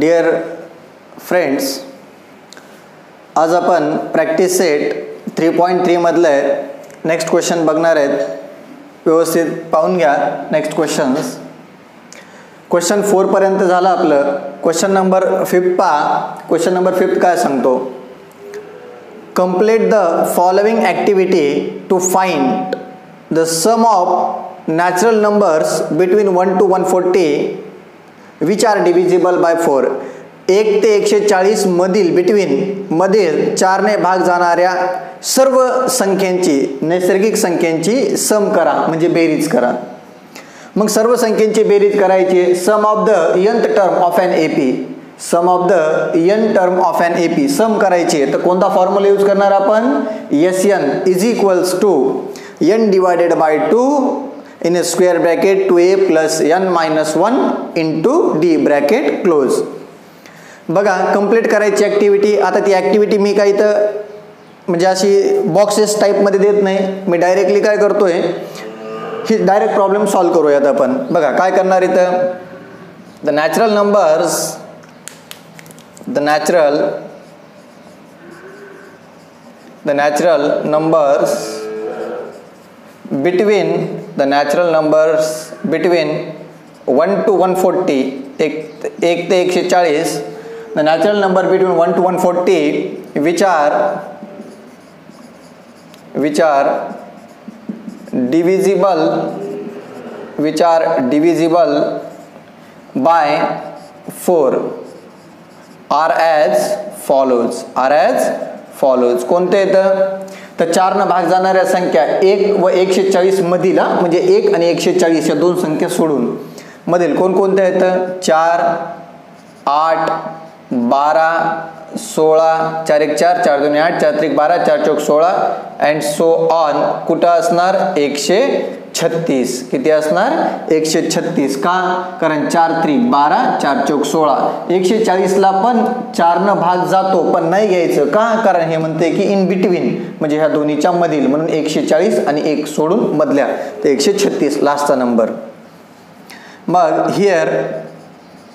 Dear friends, आज आपण practice set 3.3 मधलं नेक्स्ट क्वेश्चन बघणार आहेत. व्यवस्थित पाहून घ्या नेक्स्ट क्वेश्चन्स. क्वेश्चन 4 पर्यंत झालं आपलं. क्वेश्चन नंबर 5 पहा. क्वेश्चन नंबर 5 काय सांगतो, complete the following activity to find the sum of natural numbers between 1 to 140 which are divisible by 4. 1 ते 140 मधील 4 ने भाग जाणाऱ्या सर्व संख्यांची, नैसर्गिक संख्यांची सम करा, म्हणजे बेरीज करा. मग सर्व संख्यांची बेरीज करायची. Sum of the nth term of an AP, sum of the n term of an AP sum करायची. तर कोणता फॉर्म्युला यूज करणार आपण, Sn is equals to n divided by 2 in a square bracket 2a plus n minus 1 into d bracket close. बघा complete करायची activity. आता ती activity मी काही तर म्हणजे अशी बॉक्सेस टाईपमध्ये देत नाही, मी डायरेक्टली काय करतोय, ही डायरेक्ट प्रॉब्लेम सॉल्व्ह करूयात आपण. बघा काय करणार इथं, the natural numbers between 1 to 140, 1 ते 140, the natural number between 1 to 140 which are divisible by 4 are as follows. कोणते येतं, तर 4 न भाग जाणाऱ्या संख्या 1 व 140 मधील, म्हणजे 1 आणि 140 या दोन संख्या सोडून मधील कोणकोणत्या येतं, 4, 8, 12, 16, 4 1 4, 4 2 8, 4 3 12, 4 4 16 अँड सो ऑन. कुठं असणार, 136. किती असणार, 136. का, कारण 4 3 12, 4 4 16. 140 ला पण 4 न भाग जातो, पण नाही घ्यायचं. का, कारण हे म्हणते की इन बिटवीन, म्हणजे ह्या दोन्हीच्या मधील, म्हणून 140 आणि 1 सोडून मधल्या, तर 136 लास्टचा नंबर. मग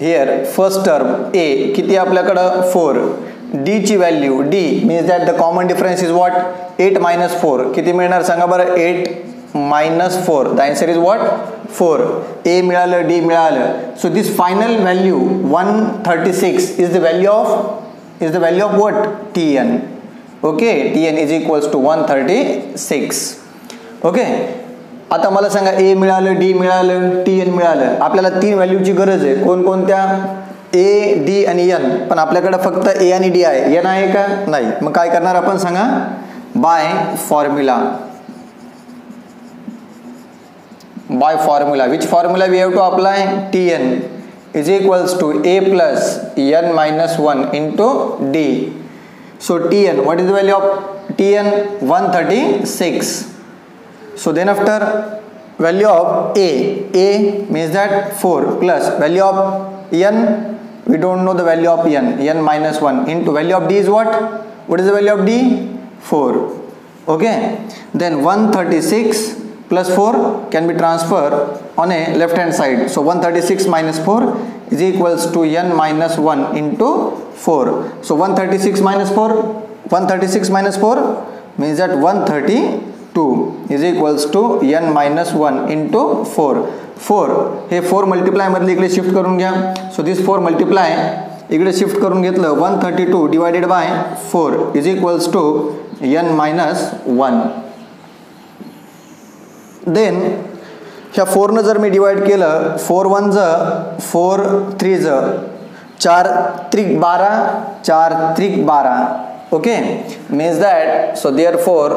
हिअर फर्स्ट टर्म a किती आपल्याकडं 4. d ची value, d means that the common difference is what, 8 minus 4. किती मिळणार सांगा बरं, 8 minus 4. The answer is what, 4. a मिळालं, d मिळालं. So this final value 136 is the value of what, tn. Okay, tn is equals to 136. Okay, आता मला सांगा, a मिळालं, d मिळालं, tn मिळालं. आपल्याला 3 व्हॅल्यूची गरज आहे. कोणकोणत्या, a, d आणि n. पण आपल्याकडे फक्त a आणि d आहे, n आहे का, नाही. मग काय करणार आपण सांगा, by formula. Which formula we have to apply, tn is equals to a plus n minus 1 into d. So tn, what is the value of tn, 136. So then after value of a means that 4 plus value of n, we don't know the value of n minus 1 into value of d is what is the value of d, 4. Okay, then 136 plus 4 can be transferred on a left hand side. So 136 minus 4 is equals to n minus 1 into 4. So 136 minus 4 means that 132 is equals to n minus 1 into 4. 4 हे 4 multiply मधले इकडे shift करून घ्या. So this 4 multiply इकडे shift करून घेतलं, 132 divided by 4 is equals to n minus 1. Then ह्या 4 न जर मी डिवाइड केलं, 4 1 4 3 4 3 12, 4 3 12. Okay, means that so therefore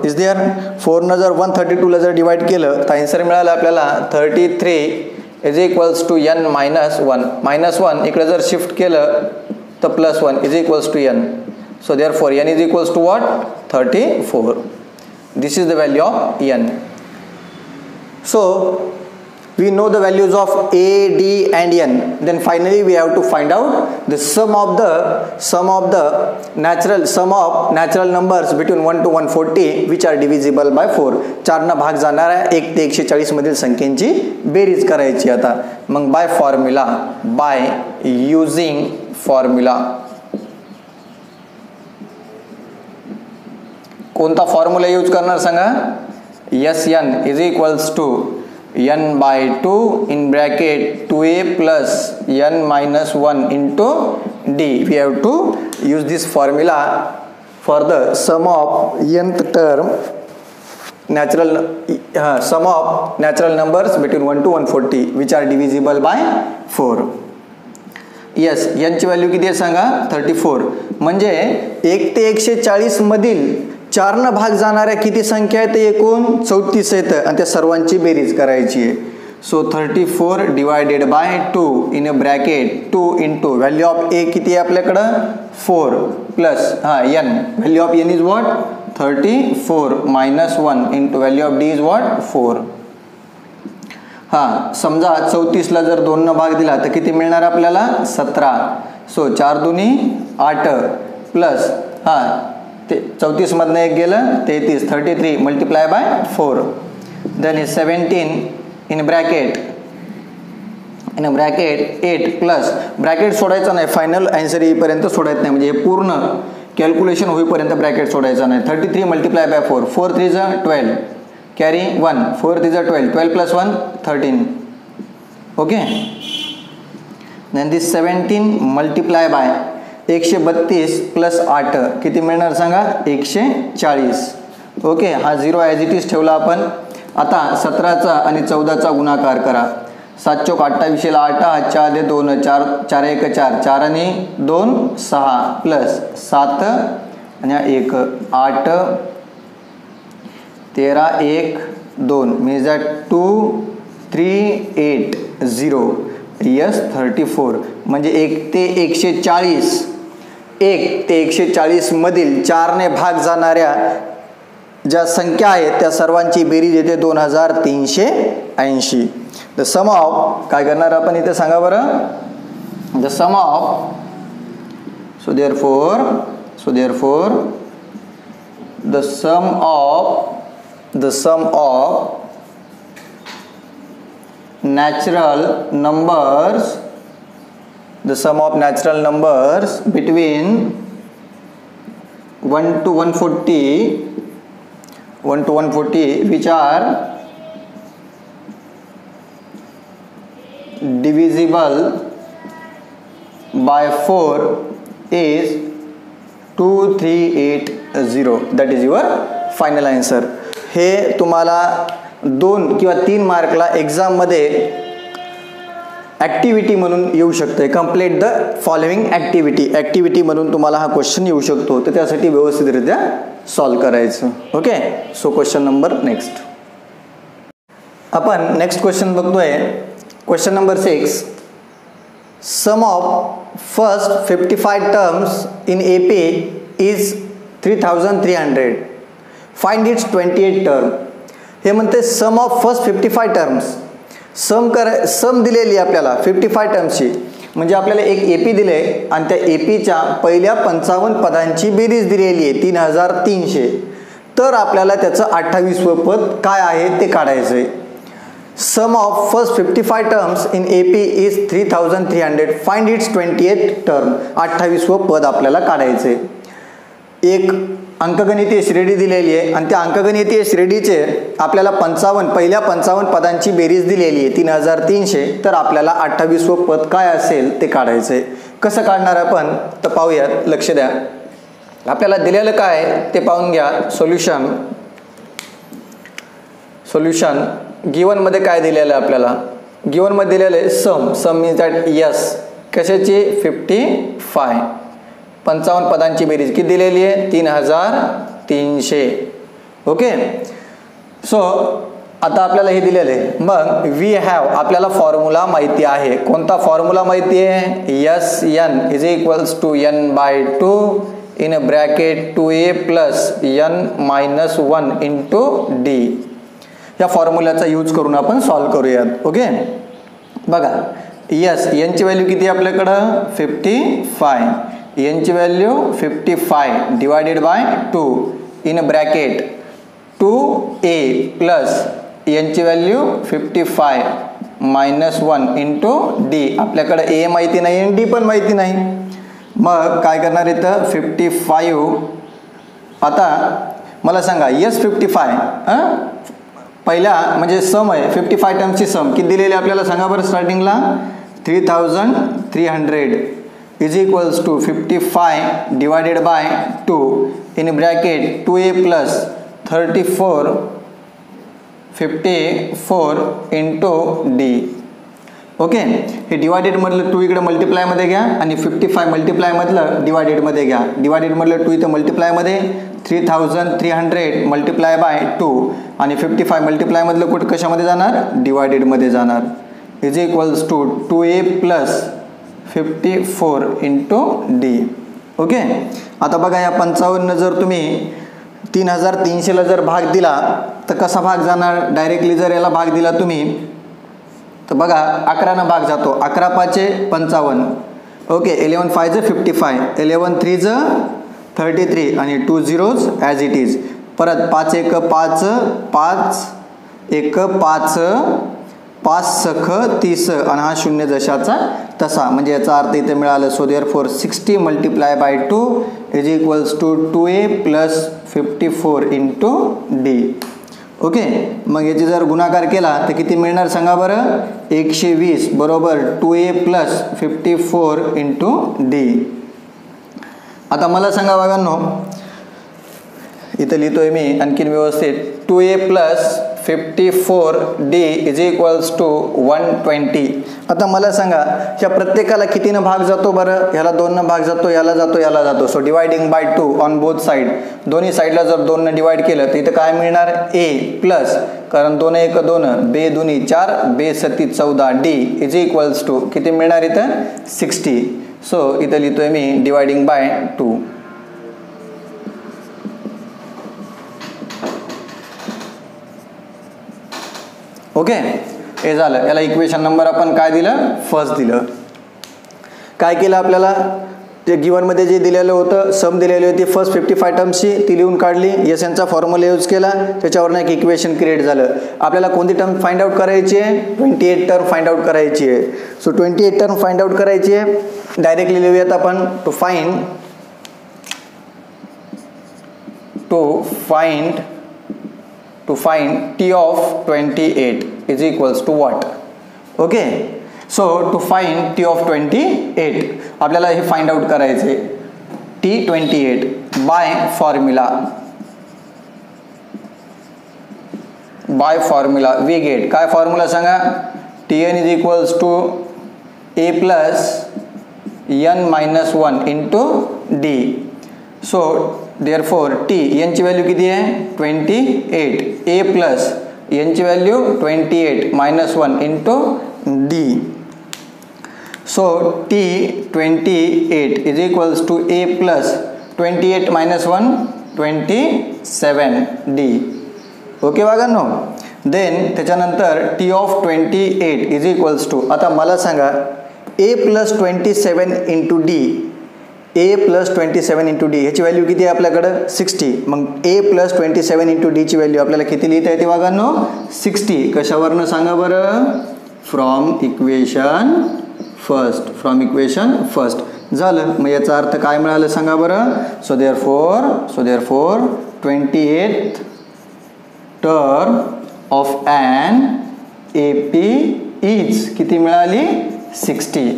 is there 4 न जर 132 ला जर डिवाइड केलं, तर आन्सर मिळाला आपल्याला 33 is equals to n minus 1. -1 इकडे जर शिफ्ट केलं तर +1 is equals to n. So therefore n is equals to what, 34. This is the value of n. So we know the values of a, d and n. Then finally we have to find out the sum of natural numbers between 1 to 140 which are divisible by 4. 4 ना भाग जाणाऱ्या 1 ते 140 मधील संख्यांची बेरीज करायची. आता मग बाय युजिंग फॉर्म्युला. कोणता फॉर्म्युला यूज करणार सांगा. Sn is equals to n by 2 in bracket 2a plus n minus 1 into d. We have to use this formula for the sum of nth term sum of natural numbers between 1 to 140 which are divisible by 4. Yes, n ची value किती आहे सांगा. 34. म्हणजे 1 ते 140 मधील 4 न भाग जाणाऱ्या किती संख्या आहेत एकूण 34 आहेत आणि त्या सर्वांची बेरीज करायची आहे. So 34 divided by 2 in a bracket 2 into value of A किती आहे आपल्याकडं 4 plus n. Value of n is what 34 minus 1 into value of d is what 4. समजा 34 ला जर 2 न भाग दिला तर किती मिळणार आपल्याला 17. सो 4 दुनी 8 प्लस 34 मधनं 1 गेलं 33. 33 multiply by 4. Then 17 in bracket 8 plus bracket सोडायचं नाही. फायनल आन्सर येईपर्यंत सोडायचं नाही. म्हणजे हे पूर्ण कॅल्क्युलेशन होईपर्यंत ब्रॅकेट सोडायचं नाही. 33 मल्टिप्लाय बाय 4. 4 3 जा 12 कॅरी 1. 4 3 जा 12. 12 plus 1 13. Okay. Then this 17 multiply by 132 plus 8 किती मिळणार सांगा 140. ओके. हा 0 ॲज इट इज ठेवला आपण. आता 17चा आणि 14चा गुणाकार करा. 7 चौक 28 ला 8 हातच्या आधी 2 4 4 1 4 4 आणि 2 6 प्लस 7 आणि 1 8 13 1 2 मीन्स दॅट 2 3 8 0. यस 34. म्हणजे 1 ते 140 मधील 4 ने भाग जाणाऱ्या ज्या संख्या आहेत त्या सर्वांची बेरीज येते 2380. द सम ऑफ काय करणार आपण इथे सांगा बरं. The sum of so therefore the sum of natural numbers between 1 to 140 which are divisible by 4 is 2380. that is your final answer. हे तुम्हाला 2 किंवा 3 मार्कला एक्झाम मध्ये ॲक्टिव्हिटी म्हणून येऊ शकते. कंप्लीट द फॉलोइंग ॲक्टिव्हिटी म्हणून तुम्हाला हा क्वेश्चन येऊ शकतो. तर त्यासाठी व्यवस्थितरित्या सॉल्व करायचं. Okay. So question number next. आपण नेक्स्ट क्वेश्चन बघतोय. Question number 6. Sum of first 55 terms in AP is 3300. Find its 28 term. हे म्हणते sum of first 55 terms. Sum दिलेली आपल्याला 55 टर्म्सची. म्हणजे आपल्याला एक AP दिले आणि त्या APच्या पहिल्या 55 पदांची बेरीज दिलेली आहे 3300. तर आपल्याला त्याचं 28वं पद काय आहे ते काढायचं आहे. Sum of first 55 terms in AP is 3300. Find its 28 term. 28वं पद आपल्याला काढायचं आहे. एक अंकगणितीय श्रेणी दिलेली आहे आणि त्या अंकगणितीय श्रेणीचे आपल्याला पहिल्या 55 पदांची बेरीज दिलेली आहे 3300. तर आपल्याला 28वं पद काय असेल ते काढायचं आहे. कसं काढणार आपण तर पाहूयात. लक्ष द्या. आपल्याला दिलेलं काय ते पाहून घ्या. सोल्युशन गिवन मध्ये काय दिलेलं आहे आपल्याला. गिवन मध्ये दिलेलं आहे सम मीन्स दॅट यस कशाची 55 पदांची बेरीज किती दिलेली आहे 3300. ओके. सो आता आपल्याला हे दिलेलं आहे. मग वी हॅव आपल्याला फॉर्म्युला माहिती आहे. कोणता फॉर्म्युला माहिती आहे. Sn is equals to n by 2 in a bracket 2a plus n minus 1 into d. या फॉर्म्युल्याचा यूज करून आपण सॉल्व्ह करूयात. ओके, बघा यस एनची व्हॅल्यू किती आहे आपल्याकडं 55. एनची value 55 divided by 2 in bracket 2a plus एनची व्हॅल्यू 55 मायनस 1 इंटू डी. आपल्याकडे ए माहिती नाही आणि डी पण माहिती नाही. मग काय करणार इथं 55. आता मला सांगा यस 55 पहिल्या म्हणजे सम आहे 55 टर्म्सची सम किती दिलेली आपल्याला सांगा बरं. स्टार्टिंगला 3300 is equals to 55 divided by 2 in bracket 2a plus 54 into d. Okay, हे डिवायडेडमधलं 2 इकडे मल्टिप्लायमध्ये घ्या आणि 55 मल्टिप्लायमधलं डिवायडेडमध्ये घ्या. डिवायडेडमधलं 2 इथं मल्टिप्लायमध्ये 3300 मल्टिप्लाय बाय 2 आणि 55 मल्टिप्लायमधलं कुठं कशामध्ये जाणार डिवायडेडमध्ये जाणार. Is equals to 2a plus 54 into d. Okay, आता बघा या 55 जर तुम्ही 3300ला जर भाग दिला तर कसा भाग जाणार. डायरेक्टली जर याला भाग दिला तुम्ही तर बघा 11 भाग जातो. 11 5 55. ओके, 11 5 55, 11 3 33 आणि 2 zeros ॲज इट इज. परत 5 1 5 5 1 5 5 सख 30 आणि हा शून्य जशाचा तसा. म्हणजे याचा अर्थ इथे मिळालं. So therefore 60 multiply by 2 is equals to 2a plus 54 into d. Okay, मग याची जर गुणाकार केला तर किती मिळणार सांगा बरं. 120 बरोबर 2a प्लस 54 इंटू डी. आता मला सांगा बघांनो, इथं लिहितोय मी आणखीन व्यवस्थित. 2a plus 54 d is equals to 120. आता मला सांगा ह्या प्रत्येकाला कितीनं भाग जातो बरं. ह्याला 2 भाग जातो, याला जातो, याला जातो. So dividing bye 2 on both side. दोन्ही साईडला जर 2 डिवाइड केलं तर इथं काय मिळणार a प्लस, कारण 2 1 2 बे 2 4 बे 7 14 डी इज इक्वल्स टू किती मिळणार इथं 60. सो इथं लिहितोय मी डिवायडिंग बाय 2. ओके, हे झालं. याला इक्वेशन नंबर आपण काय दिलं फर्स्ट दिलं. काय केलं आपल्याला ते गिव्हनमध्ये जे दिलेलं होतं सम दिलेली होती फर्स्ट 55 टर्म्सची ती लिहून काढली. एस एनचा फॉर्म्युला यूज केला, त्याच्यावरनं एक इक्वेशन क्रिएट झालं. आपल्याला कोणती टर्म फाइंड आउट करायची आहे 28 टर्म फाइंड आउट करायची आहे. सो 28 टर्म फाइंड आउट करायची आहे. डायरेक्टली लिहूयात आपण to find t of 28 is equals to what. Okay, so to find t of 28 आपल्याला हे फाइंड आउट करायचे. t28 by formula we get काय फॉर्म्युला सांगा. tn is equals to a plus n minus 1 into d. So therefore t यांची value किती आहे 28, a plus यांची value 28 minus 1 into d. So t28 is equals to a plus 28 minus 1 27 d. Okay बघांनो. Then त्याच्यानंतर t of 28 is equals to, आता मला सांगा a plus 27 into d, a plus 27 into d ह्याची value किती आहे आपल्याकडं 60. मग a प्लस 27 इंटू डीची व्हॅल्यू आपल्याला किती लिहिता येते बघांनो 60. कशावरनं सांगा बरं फ्रॉम इक्वेशन फर्स्ट. झालं. मग याचा अर्थ काय मिळालं सांगा बरं. So therefore 28th term of an AP is किती मिळाली 60.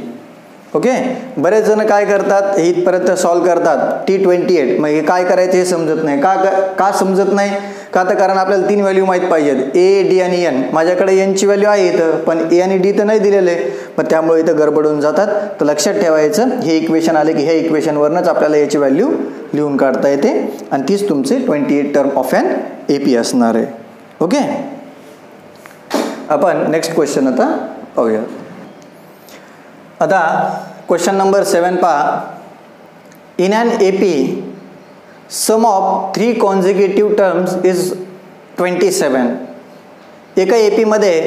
ओके, बरेच जण काय करतात हे इथपर्यंत सॉल्व करतात t28. मग हे काय करायचं हे समजत नाही. का समजत नाही का तर कारण आपल्याला 3 व्हॅल्यू माहीत पाहिजेत a d आणि n. माझ्याकडे n ची व्हॅल्यू आहे इथं पण a आणि d तर नाही दिलेले, मग त्यामुळे इथं गडबडून जातात. तर लक्षात ठेवायचं हे इक्वेशन आले की ह्या इक्वेशनवरनंच आपल्याला याची व्हॅल्यू लिहून काढता येते आणि तीच तुमचे 28 टर्म ऑफ ॲन AP असणार आहे. ओके, आपण नेक्स्ट क्वेश्चन आता पाहूया. आता क्वेश्चन नंबर 7 पहा. In an AP sum of 3 consecutive terms is 27. एका एपीमध्ये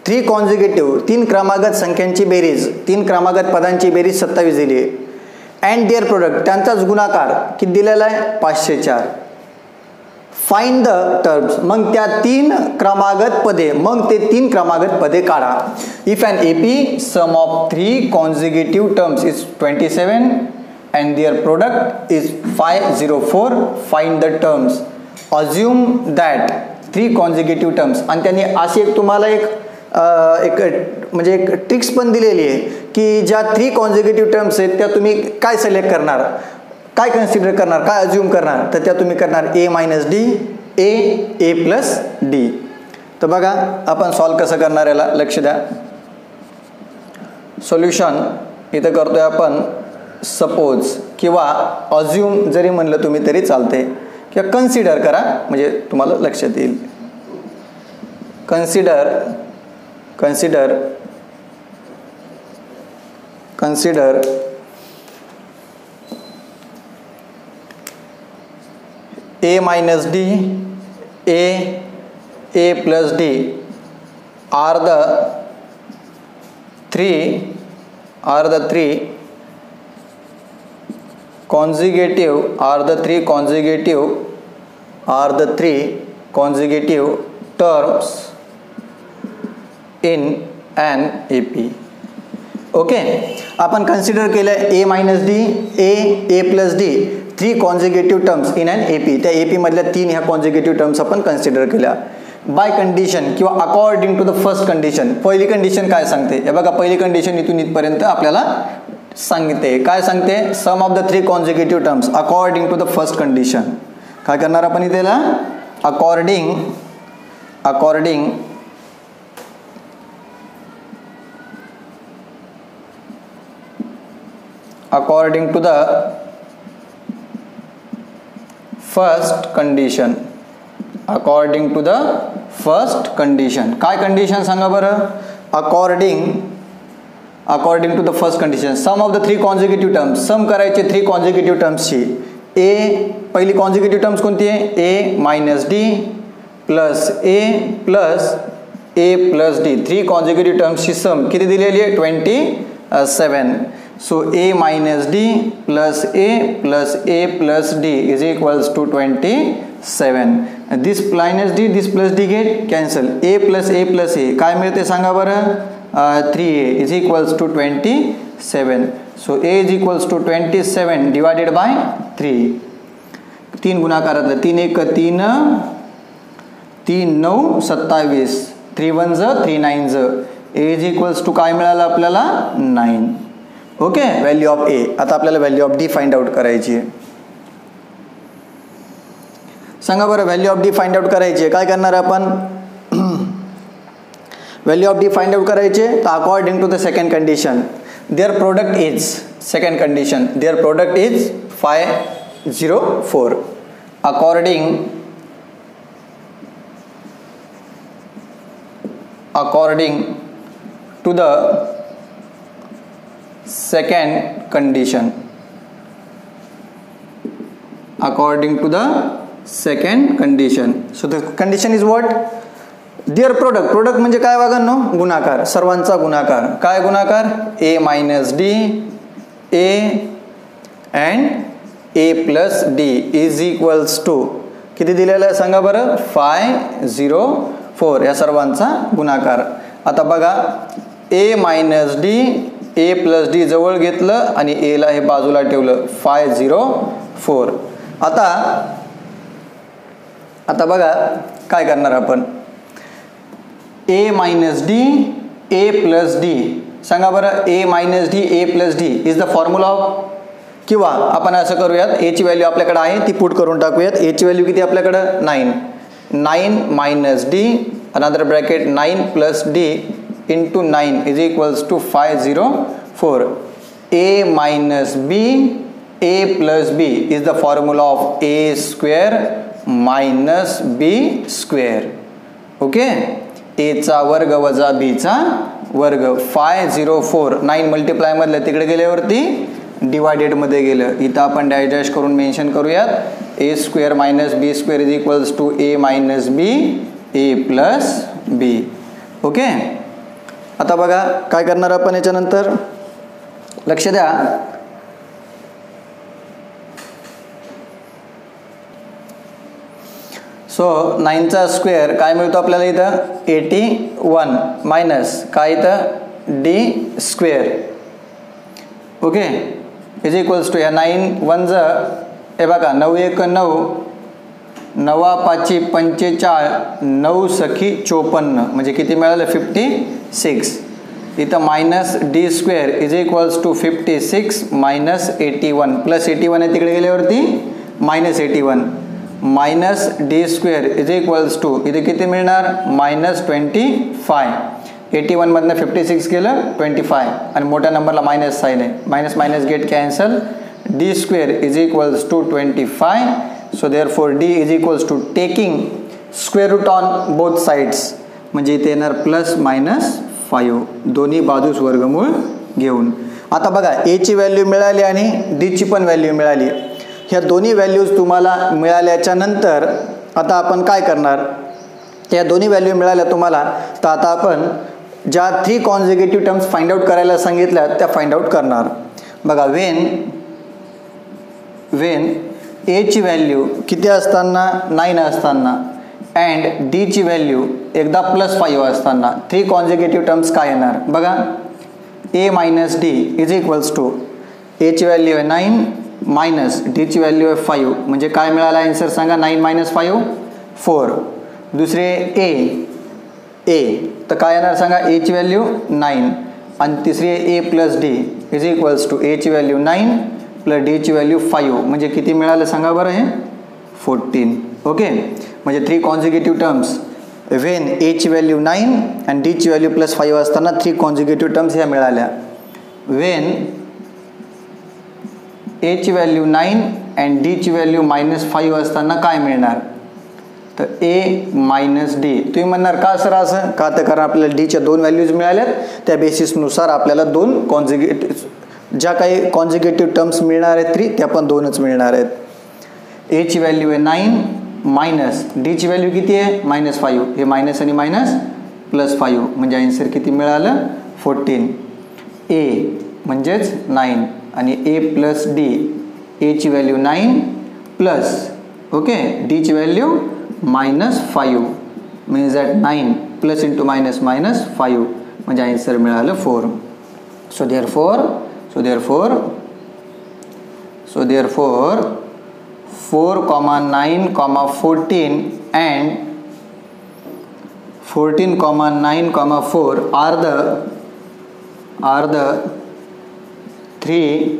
3 कॉन्झिक्युटिव्ह 3 क्रमागत संख्यांची बेरीज 3 क्रमागत पदांची बेरीज 27 दिली आहे. अँड देअर प्रोडक्ट त्यांचाच गुणाकार किती दिलेला आहे 504. फाइंड द टर्म्स मग त्या 3 क्रमागत पदे मग ते 3 क्रमागत पदे काढा. If an AP sum of 3 consecutive terms is 27 and their product is 504, find the terms. Assume that 3 consecutive terms. आणि त्यांनी अशी एक तुम्हाला एक म्हणजे एक ट्रिक्स पण दिलेली आहे की ज्या 3 कॉन्झिक्युटिव्ह टर्म्स आहेत त्या तुम्ही काय सिलेक्ट करणार, काय कन्सिडर करणार, काय अज्युम करणार, तर त्या तुम्ही करणार a - d a plus d. तर बघा आपण सॉल्व कसं करणार याला लक्ष द्या. सोल्युशन इथं करतोय आपण सपोज किंवा अज्युम जरी म्हणलं तुम्ही तरी चालते किंवा कन्सिडर करा म्हणजे तुम्हाला लक्षात येईल. Consider a - d a plus d are the three consecutive terms in an AP. Okay, आपण कन्सिडर केलं a - d a plus d 3 consecutive terms in an AP. त्या AP मधल्या 3 ह्या कॉन्झिक्युटिव्ह टर्म्स आपण कन्सिडर केल्या बाय कंडिशन किंवा according to the first condition. पहिली condition काय सांगते हे बघा. पहिली कंडिशन इथून इथपर्यंत आपल्याला सांगते काय सांगते, sum of the 3 consecutive terms according to the first condition. काय करणार आपण इथेला according to the first condition. According to the first condition काय कंडिशन सांगा बरं. According to the first condition sum of the 3 consecutive terms. Sum करायचे 3 consecutive टर्म्सची. पहिली consecutive terms कोणती आहे a - d plus a plus d 3 consecutive टर्म्सची sum किती दिलेली आहे 27. So a - d plus a plus d is equals to 27. this minus d this plus d get cancel. a plus a काय मिळते सांगा बरं 3a is equals to 27. so a is equals to 27 divided by 3. 3 गुणाकारातलं 3 1 3 3 9 27 3 1 3 9 a is equals to काय मिळालं आपल्याला 9. Okay, value of a. आता आपल्याला value of d find out करायची आहे. सांगा बरं value of d find out करायची आहे. काय करणार आपण value of d find out करायचे तर according to the second condition their product is second condition their product is 504. According to the second condition. According to the second condition. So the condition is what? Their product म्हणजे काय वागणं गुणाकार, सर्वांचा गुणाकार. काय गुणाकार a - d a and a plus d is equals to किती दिलेलं आहे सांगा बरं 504. या सर्वांचा गुणाकार. आता बघा a - d a plus d जवळ घेतलं आणि a ला हे बाजूला ठेवलं 504. आता बघा काय करणार आपण a - d a plus d सांगा बरं a - d a plus d is the formula of. किंवा आपण असं करूयात a ची व्हॅल्यू आपल्याकडे आहे ती पुट करून टाकूयात. a ची व्हॅल्यू किती आपल्याकडं 9 minus d another bracket 9 plus d into 9 is equals to 504. a minus b a plus b is the formula of a square minus b square. okay, a चा वर्ग वजा b चा वर्ग 504. 9 multiply मधलं तिकडे गेल्यावरती डिवायडेड मध्ये गेलं. इथं आपण डॅश डॅश करून मेन्शन करूयात a square minus b square is equals to a minus b a plus b. Okay. आता बघा काय करणार आपण याच्यानंतर, लक्ष द्या. सो 9चा स्क्वेअर काय मिळतो आपल्याला इथं 81 मायनस काय इथं d square. Okay. Is equals to या 9 1 हे बघा 9 1 9 9 5 45 9 सखी 54 म्हणजे किती मिळालं 56. इथं minus d square is equals to 56 minus 81 plus 81 आहे तिकडे गेल्यावरती minus 81 minus d square is equals to इथे किती मिळणार मायनस 25. 81 मधनं 56 गेलं 25 आणि मोठ्या नंबरला मायनस साईन आहे, minus minus get cancel. D square is equals to 25. So therefore d is equals to taking square root on both sides म्हणजे इथे येणार प्लस मायनस 5 दोन्ही बाजूस वर्गमूळ घेऊन. आता बघा ए ची व्हॅल्यू मिळाली आणि डी ची पण व्हॅल्यू मिळाली. ह्या दोन्ही व्हॅल्यूज तुम्हाला मिळाल्याच्या नंतर आता आपण काय करणार, त्या दोन्ही व्हॅल्यू मिळाल्या तुम्हाला तर आता आपण ज्या 3 कॉन्झिक्युटिव्ह टर्म्स फाइंड आउट करायला सांगितल्या त्या फाइंड आउट करणार. बघा वेन ए ची व्हॅल्यू किती असताना 9 असताना अँड डी ची व्हॅल्यू एकदा प्लस 5 असताना 3 कॉन्झिक्युटिव्ह टर्म्स काय येणार बघा. A minus d is equals to a ची व्हॅल्यू आहे 9 मायनस डी ची व्हॅल्यू आहे 5 म्हणजे काय मिळाला आन्सर सांगा 9 मायनस 5 4. दुसरे ए तर काय येणार सांगा ए ची व्हॅल्यू 9 आणि तिसरी a plus d is equals to a ची व्हॅल्यू 9 प्लस डी ची व्हॅल्यू 5 म्हणजे किती मिळालं सांगा बरं हे 14. ओके. म्हणजे 3 कॉन्झिक्युटिव्ह टर्म्स वेन ए ची व्हॅल्यू 9 आणि डी ची व्हॅल्यू प्लस 5 असताना 3 कॉन्झिक्युटिव्ह टर्म्स ह्या मिळाल्या. वेन ए ची व्हॅल्यू 9 अँड डी ची व्हॅल्यू मायनस 5 असताना काय मिळणार तर ए मायनस डी. तुम्ही म्हणणार का सर असं का, तर कारण आपल्याला डीच्या 2 व्हॅल्यूज मिळाल्यात त्या बेसिसनुसार आपल्याला 2 कॉन्झिक्युटिव्ह ज्या काही कॉन्झिक्युटिव्ह टर्म्स मिळणार आहेत 3 त्या पण 2च मिळणार आहेत. ए ची व्हॅल्यू आहे 9 मायनस डी ची व्हॅल्यू किती आहे मायनस 5 हे मायनस आणि मायनस प्लस 5 म्हणजे आन्सर किती मिळालं 14. ए म्हणजेच 9 आणि ए प्लस डी ए ची व्हॅल्यू 9 प्लस ओके डी ची value minus 5 means that 9 plus into minus minus 5 म्हणजे आन्सर मिळालं 4. So therefore 4, 9, 14 and 14, 9, 4 are the 3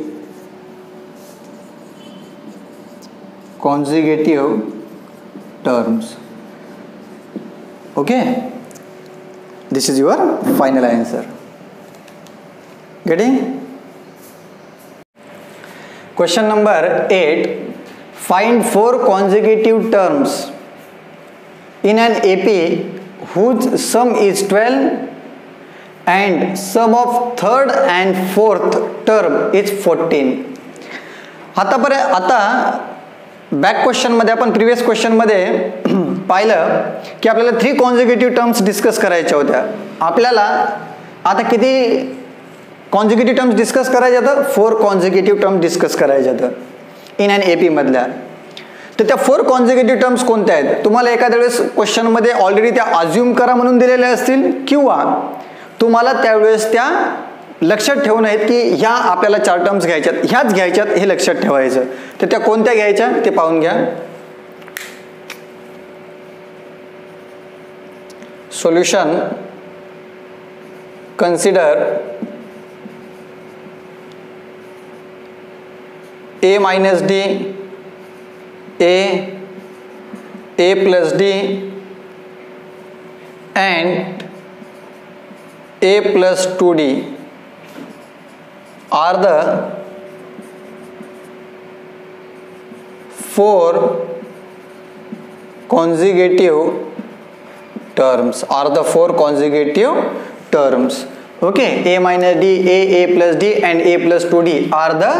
consecutive terms. Okay, this is your final answer. Getting? Question number 8. Find 4 consecutive terms in an AP whose sum is 12 and sum of third and fourth term is 14. आता back question मध्ये आपण previous question मध्ये पाहिलं की आपल्याला 3 consecutive terms discuss करायच्या होत्या. आपल्याला आता किती कॉन्झिक्युटिव्ह टर्म्स डिस्कस करायच्या तर 4 कॉन्झिक्युटिव्ह टर्म्स डिस्कस करायच्या तर इन अँड एपी मधल्या. तर त्या 4 कॉन्झिक्युटिव्ह टर्म्स कोणत्या आहेत तुम्हाला एखाद्या वेळेस क्वेश्चन मध्ये ऑलरेडी त्या अज्युम करा म्हणून दिलेल्या असतील किंवा तुम्हाला त्यावेळेस त्या लक्षात ठेवून आहेत की ह्या आपल्याला 4 टर्म्स घ्यायच्यात ह्याच घ्यायच्यात हे लक्षात ठेवायचं. तर त्या कोणत्या घ्यायच्या ते पाहून घ्या. Solution consider A minus D A plus D and a plus 2d are the 4 consecutive terms. Okay, a minus d, a plus d and a plus 2d are the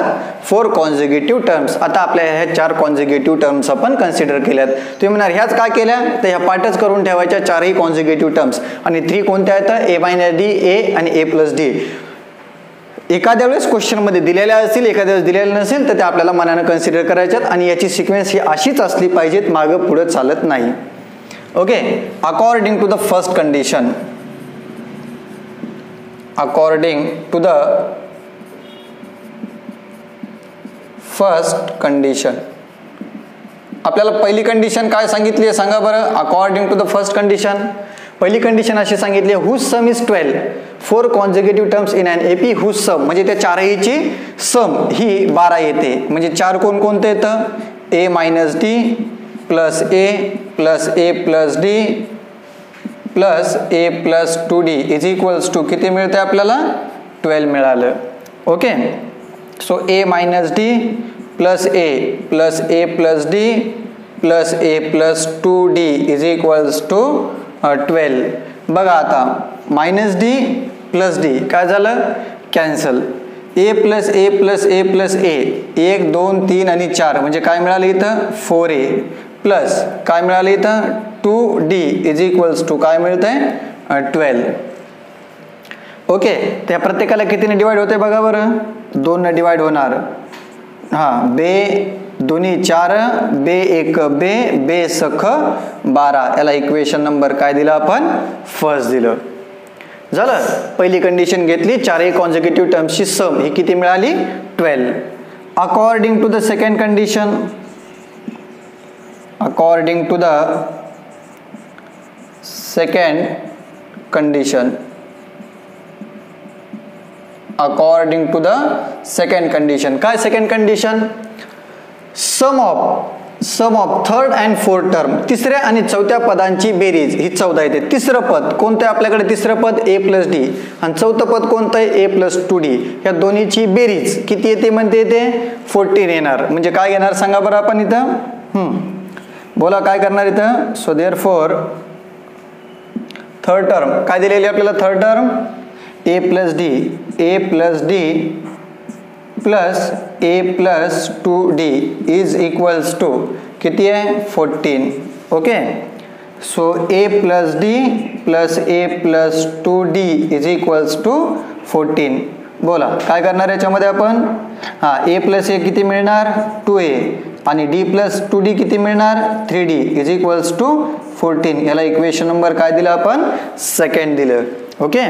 4 consecutive terms. आता आपल्या ह्या 4 consecutive terms आपण consider केल्यात. तुम्ही म्हणणार ह्याच काय केल्या, तर ह्या पाठच करून ठेवायच्या 4ही consecutive terms. आणि 3 कोणत्या आहेत, a minus d, a आणि a plus d. एखाद्या वेळेस क्वेश्चन मध्ये दिलेल्या असतील, एखाद्या वेळेस दिलेल्या नसेल, तर ते आपल्याला मनाने कन्सिडर करायच्यात आणि याची सिक्वेन्स ही अशीच असली पाहिजेत, मागं पुढे चालत नाही. Okay, according to the first condition, according to the first condition, आपल्याला पहिली कंडिशन काय सांगितली आहे सांगा बरं. According to the first condition, पहिली कंडिशन अशी सांगितली आहे, whose sum is 12, 4 consecutive terms in an AP whose sum, म्हणजे त्या चारहीची सम ही 12 येते. म्हणजे 4 कोणते येतं, a minus d plus a plus a plus d plus a plus 2d is equals to किती मिळते आपल्याला, 12 मिळालं. Okay, so a minus d plus a plus a plus d plus a plus 2d is equals to 12. बघा आता minus d plus d काय झालं, cancel. A plus a plus a plus a 1 2 3 आणि 4 म्हणजे काय मिळालं इथं, 4a प्लस काय मिळालं इथं, 2d इज इक्वल्स टू काय मिळतंय, 12. ओके, त्या प्रत्येकाला कितीने डिवाइड होते बघा बरं, 2 ने डिवाइड होणार. हां, बे दोन्ही 4, बे 1 बे, बे सख 12. याला इक्वेशन नंबर काय दिला आपण, फर्स्ट दिलं. झालं, पहिली कंडिशन घेतली, 4 कॉन्झिक्युटिव्ह टर्म्सची सम ही किती मिळाली, 12. According to the second condition, according to the second condition, according to the second condition, काय second condition, sum of third and fourth term, तिसऱ्या आणि चौथ्या पदांची बेरीज ही 14 येते. तिसरं पद कोणतं आपल्याकडे, तिसरं पद a प्लस डी आणि चौथं पद कोणतं आहे, a प्लस 2d. या दोन्हीची बेरीज किती येते म्हणते, येते 14 येणार. म्हणजे काय घेणार सांगा बरं आपण इथं, बोला काय करणार इथं. सो देअरफॉर थर्ड टर्म काय दिलेली आपल्याला, third term a plus d, a plus d plus a plus 2d is equals to किती आहे, 14. Okay, so a plus d plus a plus 2d is equals to 14. बोला काय करणार याच्यामध्ये आपण, हां, a प्लस a किती मिळणार, 2a आणि d प्लस 2d किती मिळणार, 3d इज इक्वल्स टू 14. याला इक्वेशन नंबर काय दिला आपण, सेकंड दिलं. ओके,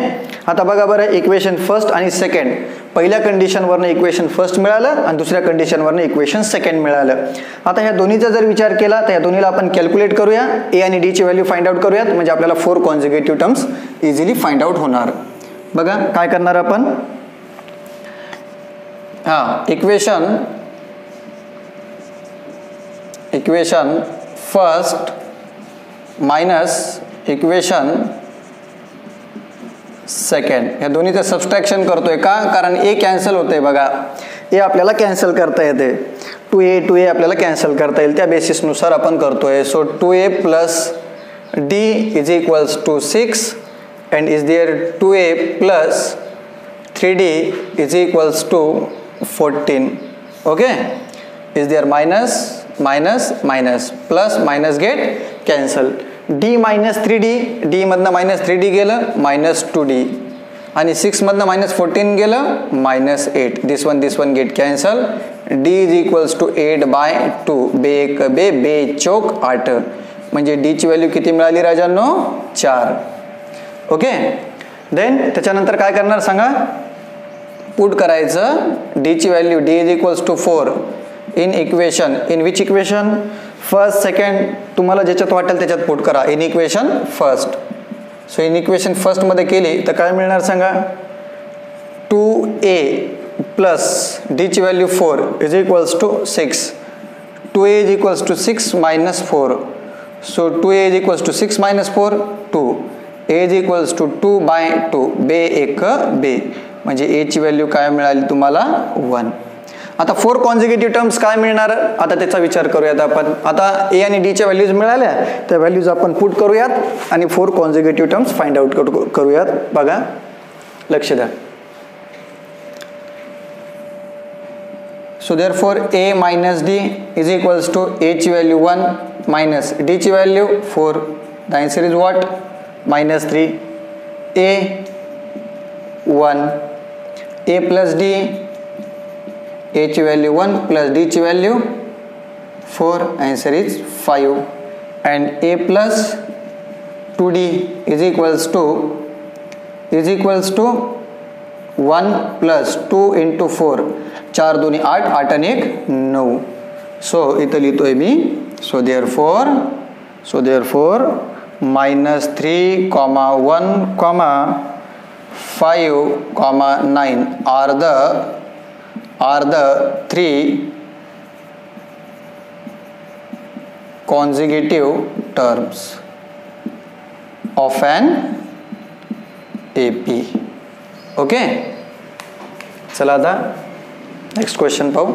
आता बघा बरं, इक्वेशन फर्स्ट आणि सेकंड, पहिल्या कंडिशनवरनं इक्वेशन फर्स्ट मिळालं आणि दुसऱ्या कंडिशनवरनं इक्वेशन सेकंड मिळालं. आता ह्या दोन्हीचा जर विचार केला तर या दोन्हीला आपण कॅल्क्युलेट करूया, ए आणि डी ची व्हॅल्यू फाइंड आउट करूयात, म्हणजे आपल्याला 4 consecutive terms easily find out होणार. बघा काय करणार आपण, हां, equation first minus equation second, ह्या दोन्हीचं सबस्ट्रॅक्शन करतोय का, कारण ए कॅन्सल होतंय. बघा ए आपल्याला कॅन्सल करता येते, 2a आपल्याला कॅन्सल करता येईल, त्या बेसिसनुसार आपण करतोय. So 2a plus d is equals to 6 and is there 2a plus 3d is equals to 14. Okay, is there minus minus minus plus minus get cancel. d minus 3d, d मधनं minus 3d गेलं, minus 2d आणि 6 मधनं minus 14 गेलं, minus 8. This one get cancel. d is equals to 8/2, बे 1 बे, बे चौक 8, म्हणजे d ची व्हॅल्यू किती मिळाली राजांनो, 4. ओके, देन त्याच्यानंतर काय करणार सांगा, पुट करायचं d ची value, d is equals to 4 in equation, in which equation, first second, तुम्हाला ज्याच्यात वाटेल त्याच्यात पुट करा, in equation first. So in equation first मध्ये केली तर काय मिळणार सांगा, 2a प्लस d ची value 4 is equals to 6, 2a is equals to 6 minus 4. So 2a is equals to 6 minus 4 2, a is equals to 2/2, बे 1 बे, म्हणजे a ची व्हॅल्यू काय मिळाली तुम्हाला, 1. आता 4 कॉन्झिक्युटिव्ह टर्म्स काय मिळणार, आता त्याचा विचार करूयात आपण. आता ए आणि डी च्या व्हॅल्यूज मिळाल्या, त्या व्हॅल्यूज आपण पुट करूयात आणि 4 कॉन्झिक्युटिव्ह टर्म्स फाइंड आउट करूयात. बघा लक्ष द्या. So therefore a minus d is equals to a ची व्हॅल्यू 1 मायनस d ची value 4. The answer is what? -3. a 1 a plus d, a ची व्हॅल्यू 1 प्लस d ची value 4. Answer is 5. And a plus 2d is equals to 1 plus 2 into 4. 4 2 8, 8 आणि 1 9. So इथं लिहितोय मी. So therefore -3, 1, 5, 9 are the 3 consecutive terms of an AP. Okay, चला आता next question पाहू.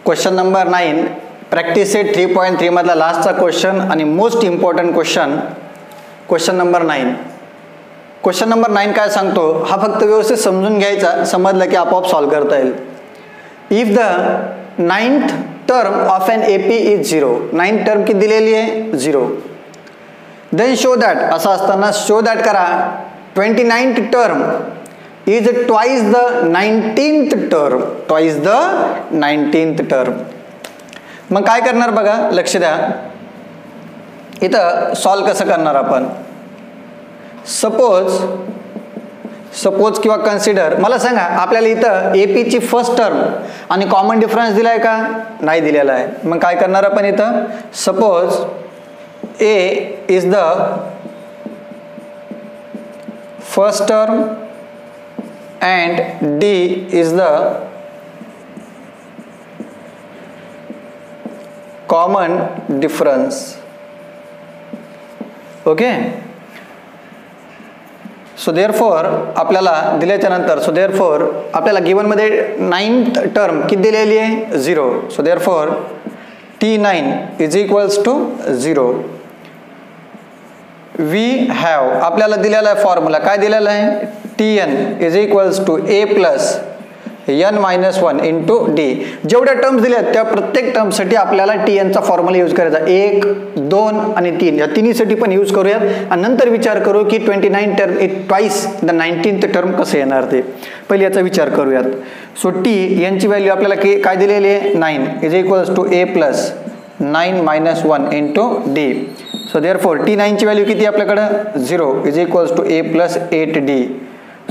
Question number 9, practice set 3.3 मधला लास्टचा question आणि most important question. Question number 9. Question number 9 काय सांगतो हा फक्त व्यवस्थित समजून घ्यायचा, समजलं की आपोआप सॉल्व्ह करता येईल. If the 9th term of an AP is 0. 9th term किती दिलेली आहे? 0. देन शो दॅट, असं असताना शो दॅट करा 29th term is twice the 19th term. Twice the 19th term. मग काय करणार बघा, लक्ष द्या. इथं सॉल्व कसं करणार आपण? सपोज किंवा कन्सिडर. मला सांगा आपल्याला इथं AP ची फर्स्ट टर्म आणि कॉमन डिफरन्स दिलाय का? नाही दिलेला आहे. मग काय करणार आपण इथं? Suppose A is the first term and D is the common difference. Okay, so therefore आपल्याला दिल्याच्या नंतर so therefore आपल्याला गिवन मध्ये 9th टर्म किती दिलेली आहे? 0. so therefore T9 is equals to 0. We have आपल्याला दिलेला आहे फॉर्म्युला. काय दिलेला आहे? Tn is equals to a plus n-1 into d. जेवढ्या टर्म्स दिल्या त्या प्रत्येक टर्मसाठी आपल्याला Tnचा फॉर्म्युला यूज करायचा. 1, 2 आणि 3 या तिन्हीसाठी पण यूज करूयात आणि नंतर विचार करू की 29 term twice the 19th term कसं येणार ते. पहिले याचा विचार करूयात. सो टी यांची व्हॅल्यू आपल्याला काय दिलेली आहे? 9 is equals to a plus 9-1 into d. So therefore T9 ची व्हॅल्यू किती आपल्याकडं? 0 is equals to a plus 8d.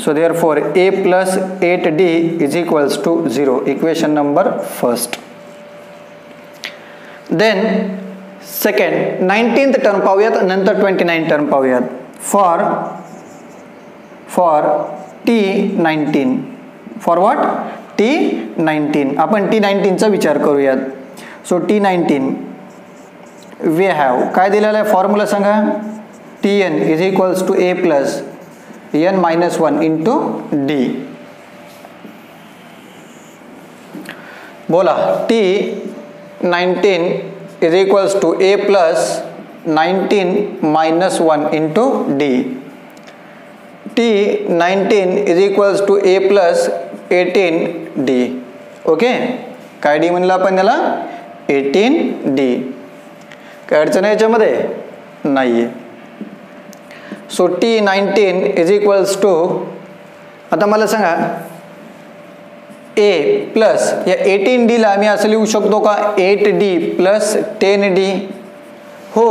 So therefore a plus 8d is equals to 0. Equation number first. Then second 19th term पाहूयात, नंतर 29 term पाहूयात. For T19. For what? T19. आपण T19 चा विचार करूयात. सो T19 वी हॅव काय दिलेलं आहे फॉर्म्युला सांगा? Tn is equals to a plus n-1 into d. बोला. T19 is equals to a plus 19-1 इंटू डी. T19 is equals to a plus 18d. Okay, काय डी म्हणलं आपण त्याला? 18d. काय अडचण आहे याच्यामध्ये? नाहीये. So T19 is equals to, आता मला सांगा a प्लस या 18d ला मी असं लिहू शकतो का? 8d plus 10d. हो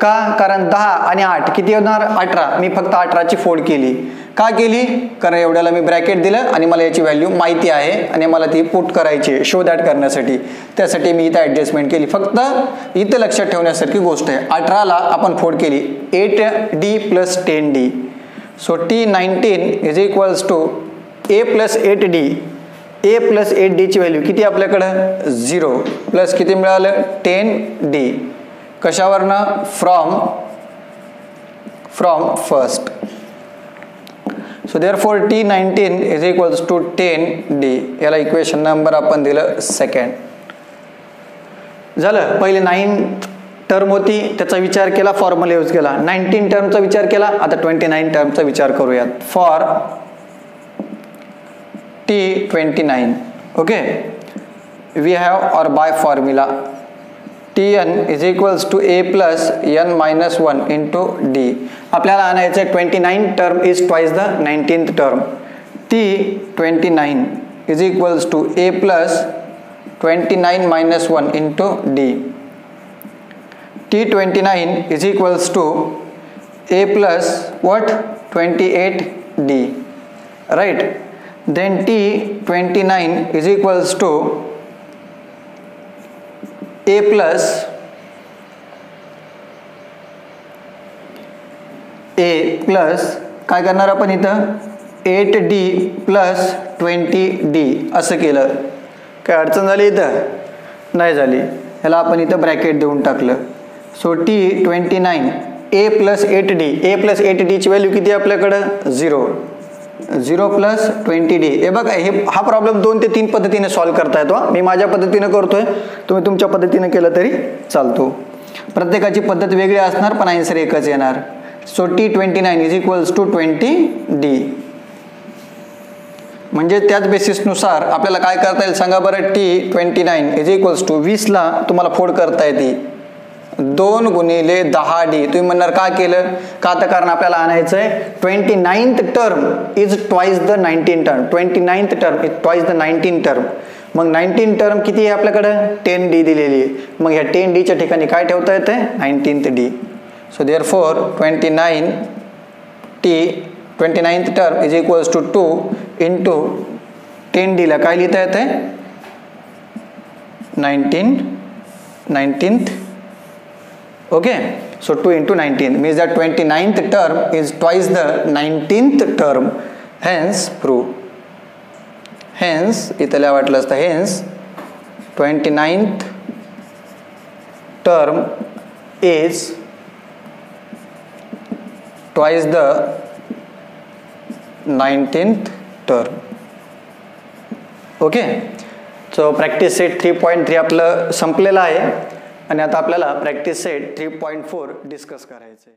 का? कारण 10 आणि 8 किती होणार? 18. मी फक्त 18 ची फोड केली. का केली? कारण एवढ्याला मी ब्रॅकेट दिलं आणि मला याची व्हॅल्यू माहिती आहे आणि मला ती पुट करायची शो दॅट करण्यासाठी. त्यासाठी मी इथं ॲडजस्टमेंट केली. फक्त इथं लक्षात ठेवण्यासारखी गोष्ट आहे, 18ला आपण फोड केली 8d plus 10d. So T19 is equals to a plus 8d. a plus 8d ची व्हॅल्यू किती आपल्याकडं? 0 प्लस किती मिळालं? 10d. कशावरनं? From first. So therefore T19 is equals to 10d. याला इक्वेशन नंबर आपण दिलं सेकंड. झालं. पहिले 9th टर्म होती त्याचा विचार केला, फॉर्म्युला यूज केला. 19 टर्मचा विचार केला, आता 29 टर्मचा विचार करूयात. For T29, okay, we have our by formula Tn is equals to a plus n minus 1 into d. आपल्याला आणायचं आहे 29 term is twice the 19th term. T29 is equals to a plus 29 minus 1 into d. T29 is equals to a plus what? 28d, right? Then T29 is equals to a plus काय करणार आपण इथं 8d plus 20d असं केलं. काय अडचण झाली इथं? नाही झाली. ह्याला आपण इथं ब्रॅकेट देऊन टाकलं. So T29 a plus 8d, a plus 8d ची व्हॅल्यू किती आपल्याकडं? 0 प्लस 20d. हे बघा, हा प्रॉब्लेम 2 ते 3 पद्धतीने सॉल्व्ह करता येतो. मी माझ्या पद्धतीने करतोय, तुम्ही तुमच्या पद्धतीने केलं तरी चालतो. प्रत्येकाची पद्धत वेगळी असणार पण आन्सर एकच येणार. So T29 is equals to 20d. म्हणजे त्याच बेसिसनुसार आपल्याला काय करता येईल सांगा बरं. T29 इज इक्वल्स टू 20 ला तुम्हाला फोड करता येते 2 गुणिले 10d. तुम्ही म्हणणार का केलं? का तर कारण आपल्याला आणायचं आहे 29th term is twice the 19 term. 29th term is twice the 19 term. मग 19 टर्म किती आहे आपल्याकडं? 10d दिलेली आहे. मग ह्या 10d च्या ठिकाणी काय ठेवता येते? 19th d. So therefore 29th term is equals to 2 into 10d ला काय लिहिता येते? 19th. Okay, so 2 into 19 means that 29th term is twice the 19th term. Hence prove. Hence इथल्या वाटलं असतं. Hence 29th term is twice the 19th term. Okay, so practice set 3.3 आपलं संपलेलं आहे आणि आता आपल्याला प्रॅक्टिस सेट 3.4 डिस्कस करायचं आहे.